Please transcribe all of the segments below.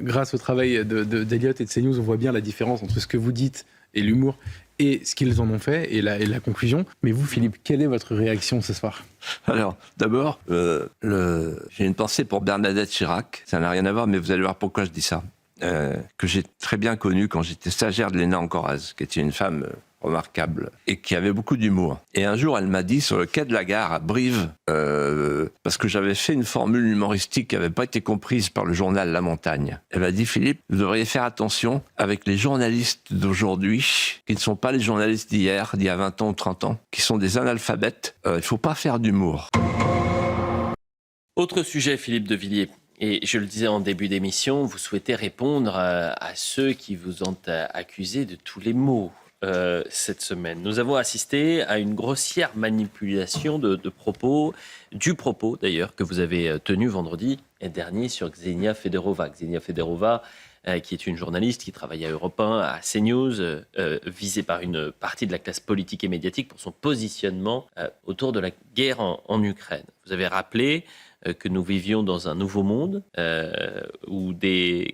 grâce au travail d'Eliott et de CNews, on voit bien la différence entre ce que vous dites et l'humour et ce qu'ils en ont fait et la conclusion. Mais vous, Philippe, quelle est votre réaction ce soir ? Alors, d'abord, j'ai une pensée pour Bernadette Chirac. Ça n'a rien à voir, mais vous allez voir pourquoi je dis ça. Que j'ai très bien connue quand j'étais stagiaire de l'ENA en Corrèze, qui était une femme remarquable et qui avait beaucoup d'humour. Et un jour, elle m'a dit, sur le quai de la gare à Brive, parce que j'avais fait une formule humoristique qui n'avait pas été comprise par le journal La Montagne. Elle m'a dit, Philippe, vous devriez faire attention avec les journalistes d'aujourd'hui, qui ne sont pas les journalistes d'hier, d'il y a 20 ans ou 30 ans, qui sont des analphabètes. Il ne faut pas faire d'humour. Autre sujet, Philippe de Villiers. Et je le disais en début d'émission, vous souhaitez répondre à ceux qui vous ont accusé de tous les maux cette semaine. Nous avons assisté à une grossière manipulation de propos, du propos d'ailleurs, que vous avez tenu vendredi dernier sur Ksenia Federova. Ksenia Federova, qui est une journaliste qui travaille à Europe 1, à CNews, visée par une partie de la classe politique et médiatique pour son positionnement autour de la guerre en Ukraine. Vous avez rappelé que nous vivions dans un nouveau monde où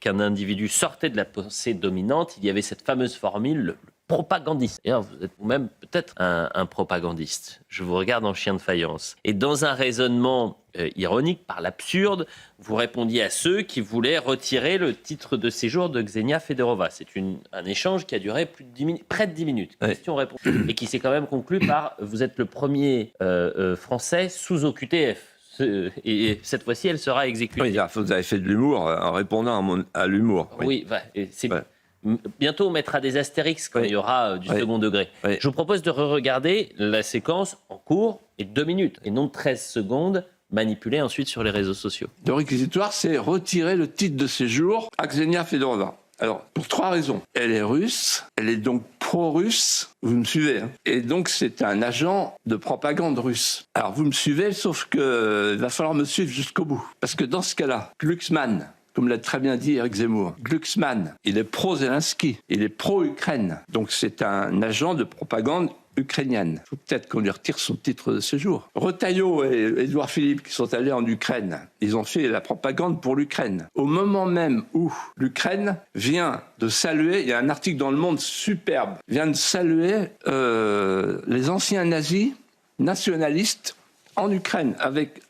qu'un individu sortait de la pensée dominante. Il y avait cette fameuse formule, le propagandiste. Et alors, vous êtes vous-même peut-être un propagandiste. Je vous regarde en chien de faïence. Et dans un raisonnement ironique, par l'absurde, vous répondiez à ceux qui voulaient retirer le titre de séjour de Ksenia Federova. C'est un échange qui a duré près de 10 minutes. Ouais. Question-réponse. Et qui s'est quand même conclu par « Vous êtes le premier Français sous OQTF ». Et cette fois-ci, elle sera exécutée. Oui, vous avez fait de l'humour en répondant à l'humour. Oui, c'est... Ouais. Bientôt, on mettra des astérix quand il y aura du second degré. Oui. Je vous propose de re-regarder la séquence en cours et 2 minutes, et non 13 secondes, manipulée ensuite sur les réseaux sociaux. Le réquisitoire, c'est retirer le titre de séjour à Ksenia Federova. Alors, pour 3 raisons. Elle est russe, elle est donc pro-russe, vous me suivez, hein, et donc c'est un agent de propagande russe. Alors, vous me suivez, sauf qu'il va falloir me suivre jusqu'au bout. Parce que dans ce cas-là, Glucksmann, comme l'a très bien dit Éric Zemmour, Glucksmann, il est pro-Zelensky, il est pro-Ukraine. Donc c'est un agent de propagande ukrainienne. Il faut peut-être qu'on lui retire son titre de séjour. Retailleau et Édouard Philippe, qui sont allés en Ukraine, ils ont fait la propagande pour l'Ukraine. Au moment même où l'Ukraine vient de saluer, il y a un article dans Le Monde superbe, vient de saluer les anciens nazis nationalistes en Ukraine,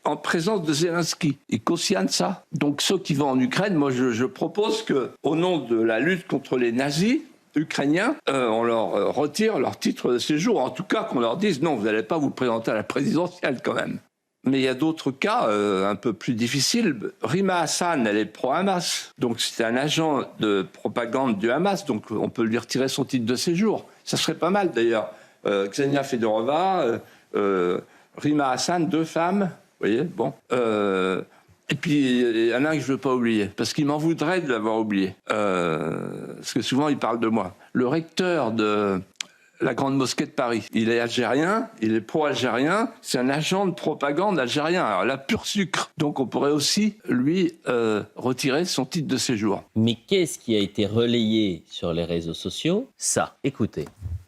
en présence de Zelensky. Ils cautionnent ça. Donc ceux qui vont en Ukraine, moi je propose qu'au nom de la lutte contre les nazis ukrainiens, on leur retire leur titre de séjour. En tout cas, qu'on leur dise non, vous n'allez pas vous présenter à la présidentielle quand même. Mais il y a d'autres cas un peu plus difficiles. Rima Hassan, elle est pro-Hamas. Donc c'est un agent de propagande du Hamas. Donc on peut lui retirer son titre de séjour. Ça serait pas mal d'ailleurs. Ksenia Federova... Rima Hassan, 2 femmes, vous voyez, bon. Et puis, il y en a un que je ne veux pas oublier, parce qu'il m'en voudrait de l'avoir oublié. Parce que souvent, il parle de moi. Le recteur de la Grande Mosquée de Paris, il est algérien, il est pro-algérien, c'est un agent de propagande algérien. Alors là, pur sucre. Donc, on pourrait aussi, lui, retirer son titre de séjour. Mais qu'est-ce qui a été relayé sur les réseaux sociaux ? Ça, écoutez.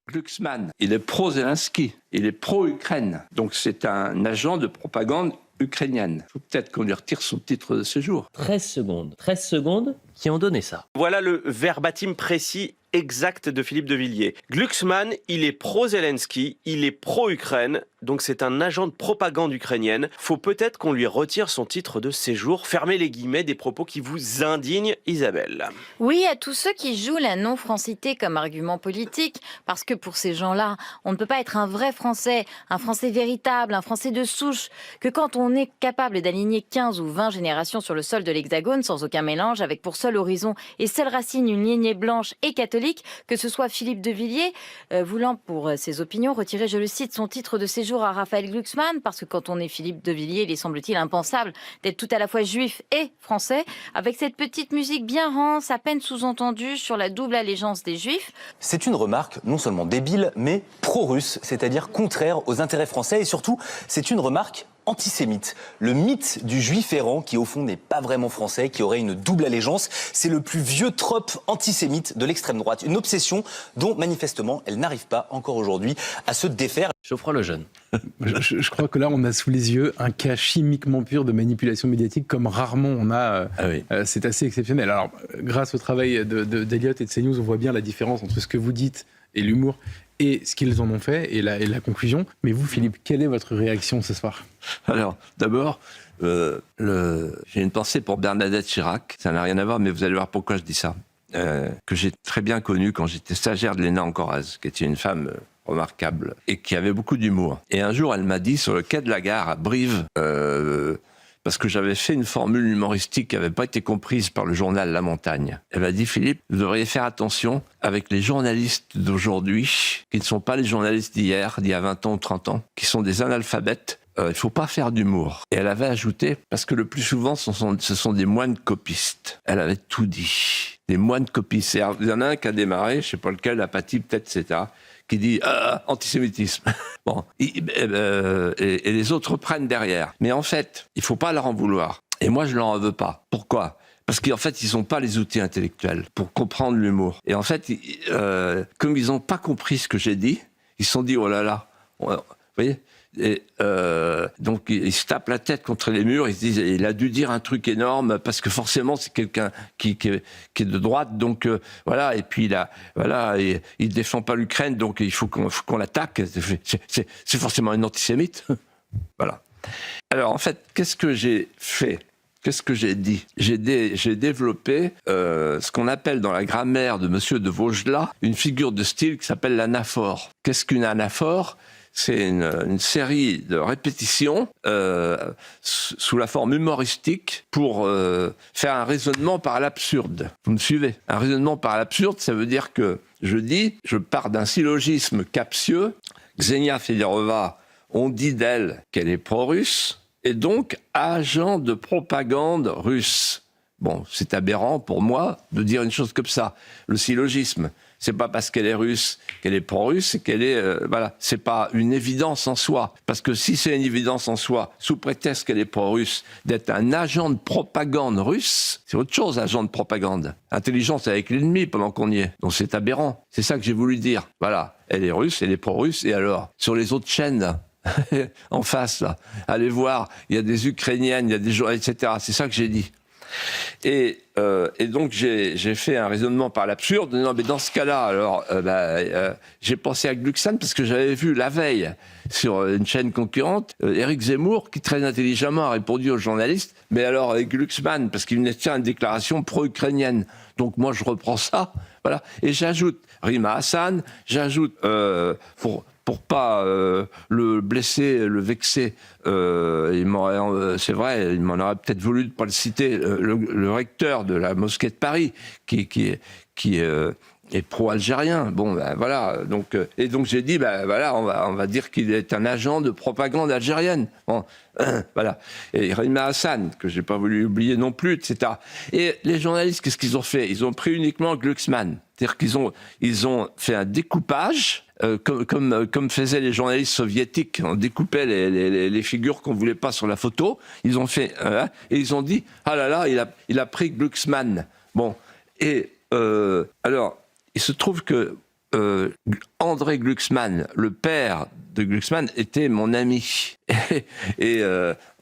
Glucksmann, il est pro-Zelensky, il est pro-Ukraine. Donc c'est un agent de propagande ukrainienne. Il faut peut-être qu'on lui retire son titre de séjour. 13 secondes. 13 secondes qui ont donné ça. Voilà le verbatim précis exact de Philippe de Villiers. Glucksmann, il est pro-Zelensky, il est pro-Ukraine, donc c'est un agent de propagande ukrainienne. Faut peut-être qu'on lui retire son titre de séjour. Fermez les guillemets des propos qui vous indignent, Isabelle. Oui, à tous ceux qui jouent la non-francité comme argument politique, parce que pour ces gens-là, on ne peut pas être un vrai Français, un Français véritable, un Français de souche, que quand on est capable d'aligner 15 ou 20 générations sur le sol de l'Hexagone sans aucun mélange, avec pour seul horizon et seule racine une lignée blanche et catholique, que ce soit Philippe de Villiers, voulant pour ses opinions retirer, je le cite, son titre de séjour à Raphaël Glucksmann, parce que quand on est Philippe de Villiers, il est semble-t-il impensable d'être tout à la fois juif et français, avec cette petite musique bien rance, à peine sous-entendue sur la double allégeance des juifs. C'est une remarque non seulement débile, mais pro-russe, c'est-à-dire contraire aux intérêts français, et surtout, c'est une remarque antisémite. Le mythe du juif errant qui au fond n'est pas vraiment français, qui aurait une double allégeance. C'est le plus vieux trope antisémite de l'extrême droite. Une obsession dont manifestement elle n'arrive pas encore aujourd'hui à se défaire. Geoffroy Lejeune. Je crois que là, on a sous les yeux un cas chimiquement pur de manipulation médiatique comme rarement on a. C'est assez exceptionnel. Alors, grâce au travail d'Eliott et de CNews, on voit bien la différence entre ce que vous dites et l'humour et ce qu'ils en ont fait et la conclusion. Mais vous, Philippe, quelle est votre réaction ce soir ? Alors, d'abord, j'ai une pensée pour Bernadette Chirac. Ça n'a rien à voir, mais vous allez voir pourquoi je dis ça. Que j'ai très bien connue quand j'étais stagiaire de l'ENA en Corrèze, qui était une femme remarquable et qui avait beaucoup d'humour. Et un jour, elle m'a dit, sur le quai de la gare à Brive, parce que j'avais fait une formule humoristique qui n'avait pas été comprise par le journal La Montagne. Elle m'a dit, Philippe, vous devriez faire attention avec les journalistes d'aujourd'hui, qui ne sont pas les journalistes d'hier, d'il y a 20 ans ou 30 ans, qui sont des analphabètes. Il ne faut pas faire d'humour. Et elle avait ajouté, parce que le plus souvent, ce sont des moines copistes. Elle avait tout dit. Des moines copistes. Et il y en a un qui a démarré, je ne sais pas lequel, Apathy peut-être, etc., qui dit antisémitisme. Bon, et les autres prennent derrière. Mais en fait, il ne faut pas leur en vouloir. Et moi, je ne leur en veux pas. Pourquoi ? Parce qu'en fait, ils n'ont pas les outils intellectuels pour comprendre l'humour. Et en fait, comme ils n'ont pas compris ce que j'ai dit, ils se sont dit, oh là là, vous voyez ? Et donc ils se tapent la tête contre les murs, ils se disent il a dû dire un truc énorme parce que forcément c'est quelqu'un qui est de droite, donc voilà, et puis il défend pas l'Ukraine, donc il faut qu'on l'attaque, c'est forcément un antisémite. Voilà. Alors en fait, qu'est-ce que j'ai fait ? Qu'est-ce que j'ai dit ? J'ai développé ce qu'on appelle dans la grammaire de Monsieur de Vaugelas une figure de style qui s'appelle l'anaphore. Qu'est-ce qu'une anaphore ? C'est une série de répétitions sous la forme humoristique pour faire un raisonnement par l'absurde. Vous me suivez ? Un raisonnement par l'absurde, ça veut dire que je pars d'un syllogisme captieux. Ksenia Federova, on dit d'elle qu'elle est pro-russe, et donc agent de propagande russe. Bon, c'est aberrant pour moi de dire une chose comme ça. Le syllogisme, c'est pas parce qu'elle est russe qu'elle est pro-russe, c'est qu'elle est voilà, c'est pas une évidence en soi. Parce que si c'est une évidence en soi, sous prétexte qu'elle est pro-russe, d'être un agent de propagande russe, c'est autre chose, agent de propagande. Intelligence avec l'ennemi pendant qu'on y est. Donc c'est aberrant. C'est ça que j'ai voulu dire. Voilà, elle est russe, elle est pro-russe, et alors sur les autres chaînes en face là, allez voir, il y a des Ukrainiennes, il y a des gens, etc. C'est ça que j'ai dit. Et donc j'ai fait un raisonnement par l'absurde. Non, mais dans ce cas-là, alors j'ai pensé à Glucksmann parce que j'avais vu la veille sur une chaîne concurrente Éric Zemmour qui très intelligemment a répondu aux journalistes. Mais alors avec Glucksmann parce qu'il venait de faire une déclaration pro-ukrainienne. Donc moi je reprends ça, voilà, et j'ajoute Rima Hassan, j'ajoute pour pas le blesser, le vexer, c'est vrai, il m'en aurait peut-être voulu de pas le citer, le recteur de la mosquée de Paris, qui est pro-algérien. Bon, ben voilà. Donc, et donc j'ai dit, ben voilà, on va dire qu'il est un agent de propagande algérienne. Bon, voilà. Et Rima Hassan, que j'ai pas voulu oublier non plus, etc. Et les journalistes, qu'est-ce qu'ils ont fait ? Ils ont pris uniquement Glucksmann. C'est-à-dire qu'ils ont fait un découpage. Comme faisaient les journalistes soviétiques, on découpait les figures qu'on voulait pas sur la photo. Ils ont fait et ils ont dit ah là là, il a pris Glucksmann. Bon, et alors il se trouve que André Glucksmann, le père de Glucksmann, était mon ami. Et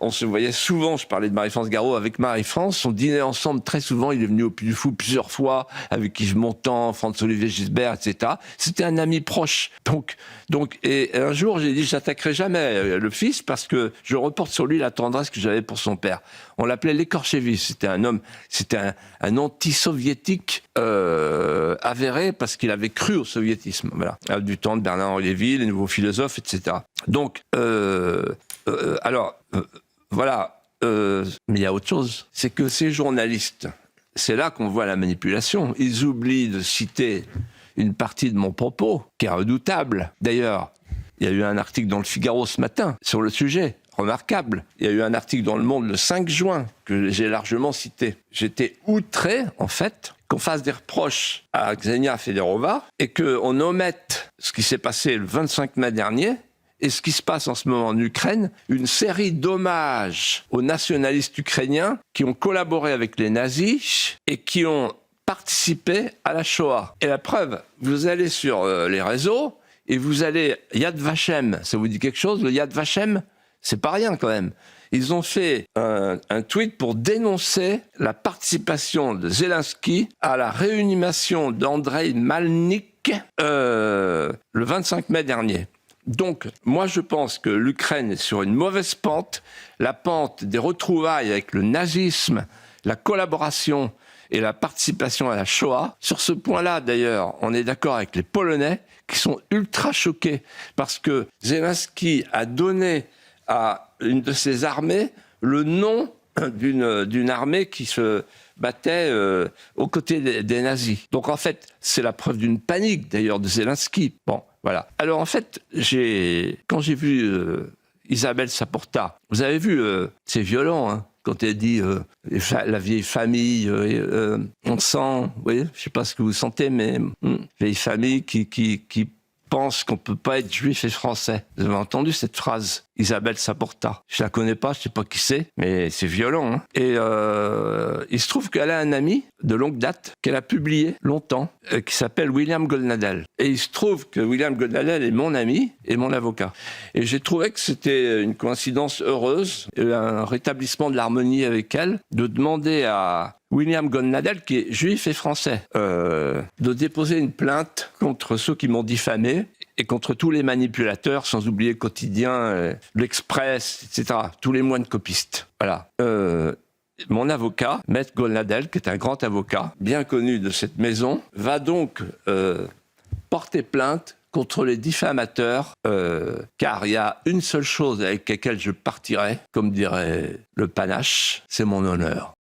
on se voyait souvent, je parlais de Marie-France Garot avec Marie-France, on dînait ensemble très souvent, il est venu au Puy du Fou plusieurs fois, avec Yves Montand, Franz-Olivier Gisbert, etc. C'était un ami proche. Donc, et un jour, j'ai dit, je n'attaquerai jamais le fils, parce que je reporte sur lui la tendresse que j'avais pour son père. On l'appelait l'écorché-vif, c'était un homme, c'était un anti-soviétique avéré, parce qu'il avait cru au soviétisme, voilà. Du temps de Bernard-Henri Lévy, les nouveaux philosophes, etc. Donc, voilà, mais il y a autre chose, c'est que ces journalistes, c'est là qu'on voit la manipulation. Ils oublient de citer une partie de mon propos, qui est redoutable. D'ailleurs, il y a eu un article dans le Figaro ce matin sur le sujet, remarquable. Il y a eu un article dans Le Monde le 5 juin, que j'ai largement cité. J'étais outré, en fait, qu'on fasse des reproches à Ksenia Federova et qu'on omette ce qui s'est passé le 25 mai dernier et ce qui se passe en ce moment en Ukraine, une série d'hommages aux nationalistes ukrainiens qui ont collaboré avec les nazis et qui ont participé à la Shoah. Et la preuve, vous allez sur les réseaux et vous allez Yad Vashem, ça vous dit quelque chose? Le Yad Vashem, c'est pas rien quand même. Ils ont fait un tweet pour dénoncer la participation de Zelensky à la réanimation d'Andrei Malnik le 25 mai dernier. Donc, moi, je pense que l'Ukraine est sur une mauvaise pente, la pente des retrouvailles avec le nazisme, la collaboration et la participation à la Shoah. Sur ce point-là, d'ailleurs, on est d'accord avec les Polonais qui sont ultra choqués parce que Zelensky a donné à une de ses armées le nom d'une armée qui se battait aux côtés des nazis. Donc en fait, c'est la preuve d'une panique d'ailleurs de Zelensky. Bon, voilà. Alors en fait, quand j'ai vu Isabelle Saporta, vous avez vu, c'est violent, hein, quand elle dit la vieille famille, on sent, vous voyez, je sais pas ce que vous sentez, mais vieille famille qui pense qu'on peut pas être juif et français. Vous avez entendu cette phrase, Isabelle Saporta. Je la connais pas, je sais pas qui c'est, mais c'est violent. Hein. Et il se trouve qu'elle a un ami de longue date qu'elle a publié longtemps, qui s'appelle William Goldnadel. Et il se trouve que William Goldnadel est mon ami et mon avocat. Et j'ai trouvé que c'était une coïncidence heureuse, un rétablissement de l'harmonie avec elle, de demander à William Goldnadel, qui est juif et français, de déposer une plainte contre ceux qui m'ont diffamé et contre tous les manipulateurs, sans oublier le Quotidien, l'Express, etc., tous les moines copistes. Voilà. Mon avocat, Maître Goldnadel, qui est un grand avocat, bien connu de cette maison, va donc porter plainte contre les diffamateurs, car il y a une seule chose avec laquelle je partirai, comme dirait le panache, c'est mon honneur.